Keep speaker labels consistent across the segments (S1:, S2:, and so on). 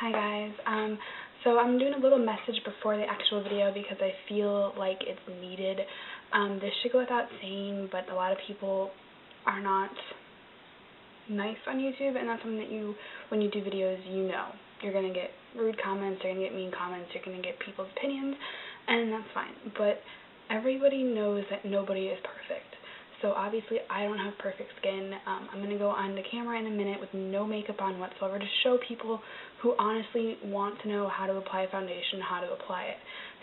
S1: Hi guys, so I'm doing a little message before the actual video because I feel like it's needed. This should go without saying, but a lot of people are not nice on YouTube, and that's something that when you do videos, you're going to get rude comments, you're going to get mean comments, you're going to get people's opinions, and that's fine. But everybody knows that nobody is perfect. So obviously I don't have perfect skin. I'm going to go on the camera in a minute with no makeup on whatsoever to show people who honestly want to know how to apply a foundation, how to apply it.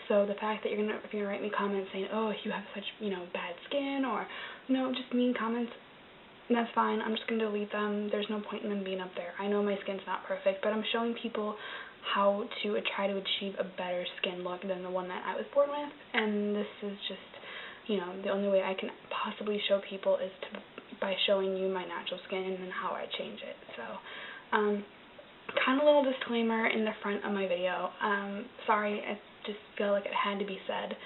S1: So the fact that if you're going to write me comments saying, oh, you have such, bad skin, or, just mean comments, that's fine. I'm just going to delete them. There's no point in them being up there. I know my skin's not perfect, but I'm showing people how to try to achieve a better skin look than the one that I was born with, and this is just the only way I can possibly show people is by showing you my natural skin and how I change it. So, kind of a little disclaimer in the front of my video. Sorry, I just feel like it had to be said.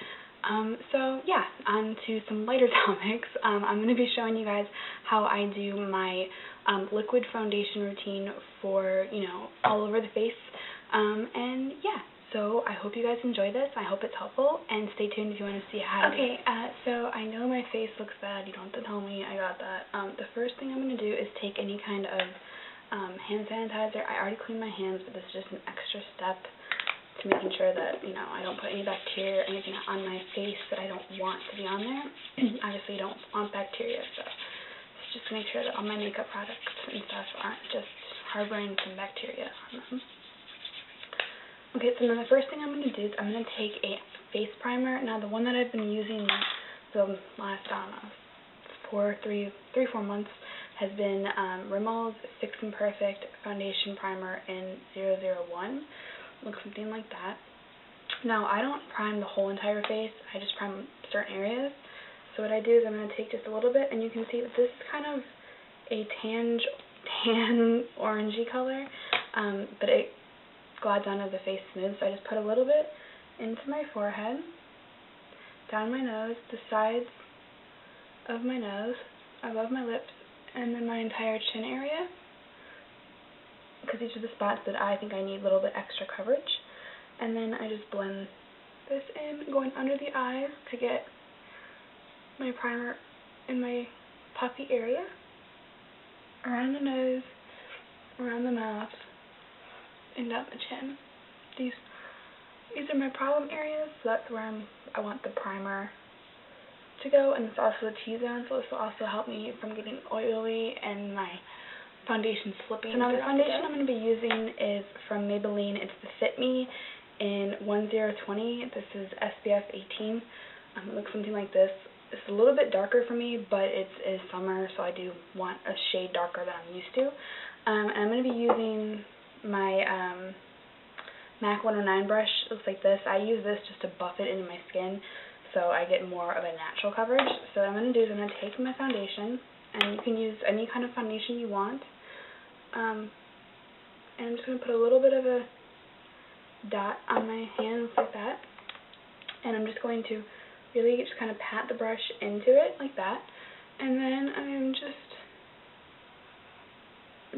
S1: So yeah, on to some lighter topics. I'm going to be showing you guys how I do my liquid foundation routine for, all over the face. And yeah. So I hope you guys enjoy this. I hope it's helpful, and stay tuned if you want to see how to do it. So I know my face looks bad. You don't have to tell me. I got that. The first thing I'm going to do is take any kind of hand sanitizer. I already cleaned my hands, but this is just an extra step to making sure that, I don't put any bacteria or anything on my face that I don't want to be on there. Obviously, you don't want bacteria, so just to make sure that all my makeup products and stuff aren't just harboring some bacteria on them. Okay, so then the first thing I'm going to do is I'm going to take a face primer. Now, the one that I've been using the last, 3-4 months has been Rimmel's Fix and Perfect Foundation Primer in 001. Looks something like that. Now, I don't prime the whole entire face. I just prime certain areas. So what I do is I'm going to take just a little bit, and you can see that this is kind of a tan orangey color, but it glides onto the face smooth, so I just put a little bit into my forehead, down my nose, the sides of my nose, above my lips, and then my entire chin area, because these are the spots that I think I need a little bit extra coverage. And then I just blend this in, going under the eyes to get my primer in my puffy area, around the nose, around the mouth, and down the chin. These are my problem areas, so that's where I want the primer to go, and it's also the T-zone, so this will also help me from getting oily and my foundation slipping. So now the foundation I'm going to be using is from Maybelline. It's the Fit Me in 1020. This is SPF 18. It looks something like this. It's a little bit darker for me, but it is summer, so I do want a shade darker than I'm used to. And I'm going to be using my MAC 109 brush. Looks like this. I use this just to buff it into my skin so I get more of a natural coverage. So what I'm going to do is I'm going to take my foundation, and you can use any kind of foundation you want, and I'm just going to put a little bit of a dot on my hands like that, and I'm just going to really just kind of pat the brush into it like that, and then I'm just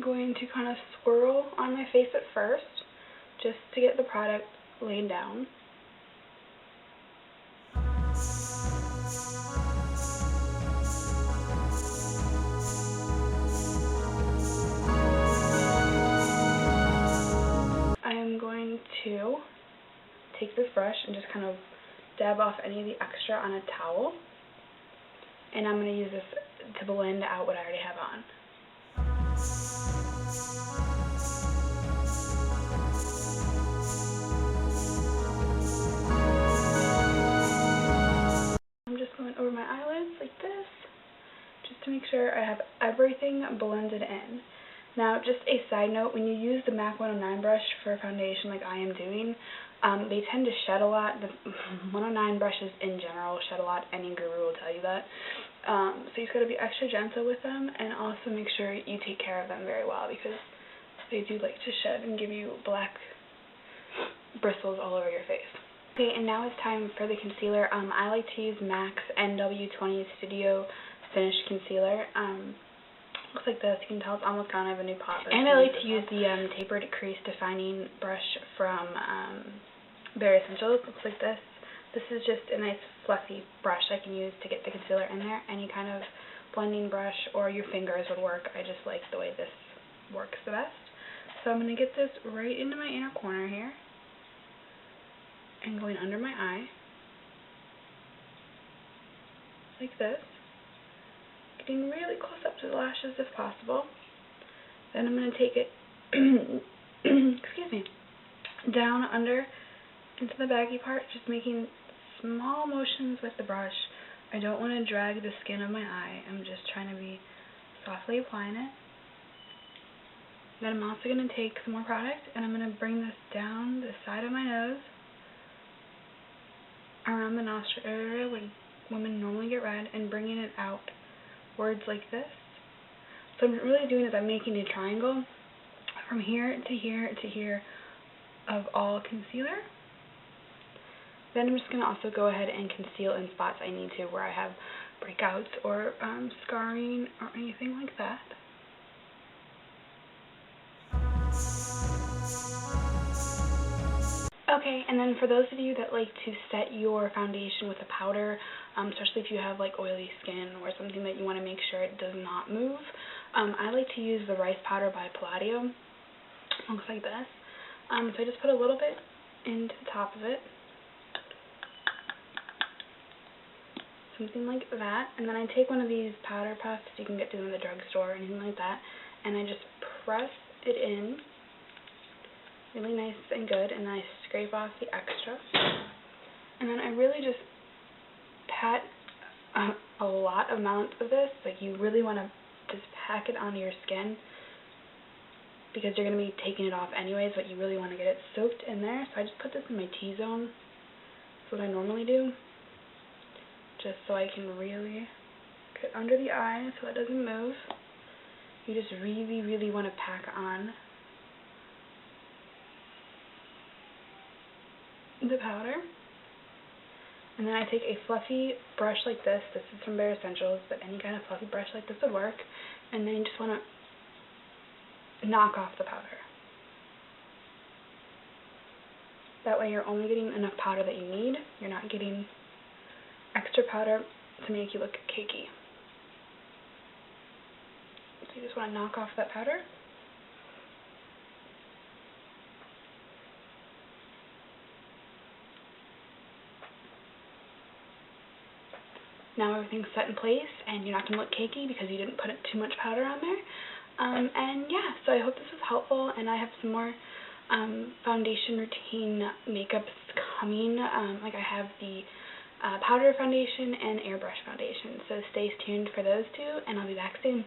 S1: going to kind of swirl on my face at first, just to get the product laid down. I am going to take this brush and just kind of dab off any of the extra on a towel, and I'm going to use this to blend out what I already have on. I'm just going over my eyelids like this, just to make sure I have everything blended in. Now, just a side note, when you use the MAC 109 brush for foundation like I am doing, they tend to shed a lot. The 109 brushes in general shed a lot. Any guru will tell you that. So you just got to be extra gentle with them, and also make sure you take care of them very well, because they do like to shed and give you black bristles all over your face. Okay, and now it's time for the concealer. I like to use MAC's NW20 Studio Finish Concealer. Looks like this. You can tell it's almost gone. I have a new pot. And I like to use the Tapered Crease Defining Brush from Bare Escentuals. Looks like this. This is just a nice fluffy brush I can use to get the concealer in there. Any kind of blending brush or your fingers would work. I just like the way this works the best. So I'm going to get this right into my inner corner here and going under my eye like this, getting really close up to the lashes if possible. Then I'm going to take it excuse me, down under into the baggy part, just making small motions with the brush. I don't want to drag the skin of my eye. I'm just trying to be softly applying it. Then I'm also going to take some more product and I'm going to bring this down the side of my nose, around the nostril area where women normally get red, and bringing it outwards like this. So what I'm really doing is I'm making a triangle from here to here to here of all concealer. Then I'm just going to also go ahead and conceal in spots I need to where I have breakouts or scarring or anything like that. Okay, and then for those of you that like to set your foundation with a powder, especially if you have like oily skin or something that you want to make sure it does not move, I like to use the Rice Powder by Palladio. Looks like this. So I just put a little bit into the top of it, something like that, and then I take one of these powder puffs you can get them in the drugstore or anything like that, and I just press it in really nice and good, and then I scrape off the extra, and then I really just pat a lot amount of this. Like, you really want to just pack it onto your skin because you're going to be taking it off anyways, but you really want to get it soaked in there. So I just put this in my T-zone. That's what I normally do, just so I can really get under the eye so it doesn't move. You just really, really want to pack on the powder. And then I take a fluffy brush like this. This is from Bare Escentuals, but any kind of fluffy brush like this would work. And then you just want to knock off the powder. That way you're only getting enough powder that you need. You're not getting extra powder to make you look cakey. So you just want to knock off that powder. Now everything's set in place and you're not going to look cakey because you didn't put too much powder on there. And yeah, so I hope this was helpful, and I have some more foundation routine makeups coming. Like, I have the powder foundation and airbrush foundation, so stay tuned for those two, and I'll be back soon.